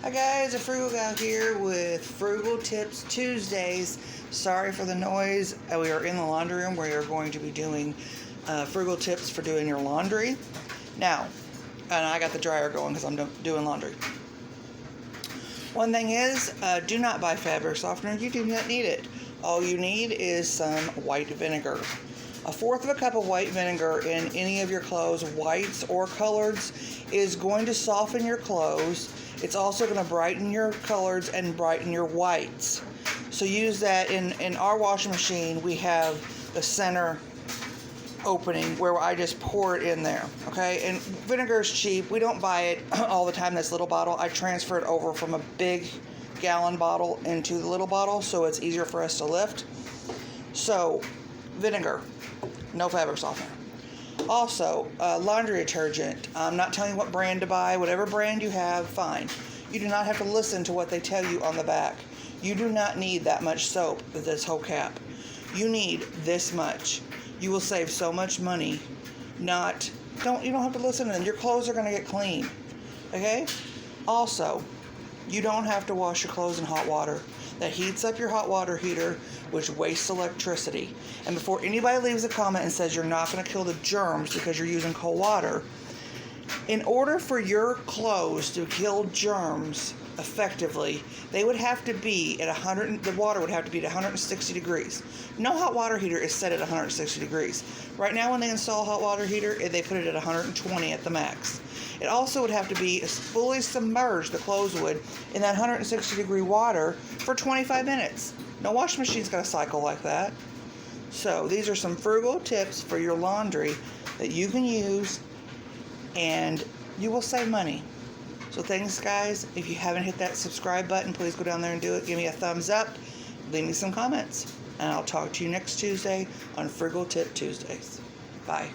Hi guys, a Frugal Gal here with Frugal Tips Tuesdays. Sorry for the noise. We are in the laundry room where you're going to be doing Frugal Tips for doing your laundry. Now, and I got the dryer going because I'm doing laundry. One thing is, do not buy fabric softener. You do not need it. All you need is some white vinegar. 1/4 of a cup of white vinegar in any of your clothes, whites or coloreds, is going to soften your clothes. It's also going to brighten your coloreds and brighten your whites. So use that. In our washing machine, we have the center opening where I just pour it in there, okay? And vinegar is cheap. We don't buy it all the time, this little bottle. I transfer it over from a big gallon bottle into the little bottle so it's easier for us to lift. So, vinegar, no fabric softener. Also, laundry detergent. I'm not telling you what brand to buy. Whatever brand you have, fine. You do not have to listen to what they tell you on the back. You do not need that much soap with this whole cap. You need this much. You will save so much money. You don't have to listen to them. Your clothes are going to get clean. Okay? Also, you don't have to wash your clothes in hot water. That heats up your hot water heater, which wastes electricity. And before anybody leaves a comment and says you're not going to kill the germs because you're using cold water, in order for your clothes to kill germs effectively, they would have to be at the water would have to be at 160 degrees. No hot water heater is set at 160 degrees. Right now when they install a hot water heater, they put it at 120 at the max. It also would have to be fully submerged, the clothes would, in that 160 degree water for 25 minutes. No washing machine's got a cycle like that. So these are some frugal tips for your laundry that you can use and you will save money. So thanks guys. If you haven't hit that subscribe button, please go down there and do it. Give me a thumbs up. Leave me some comments. And I'll talk to you next Tuesday on Frugal Tip Tuesdays. Bye.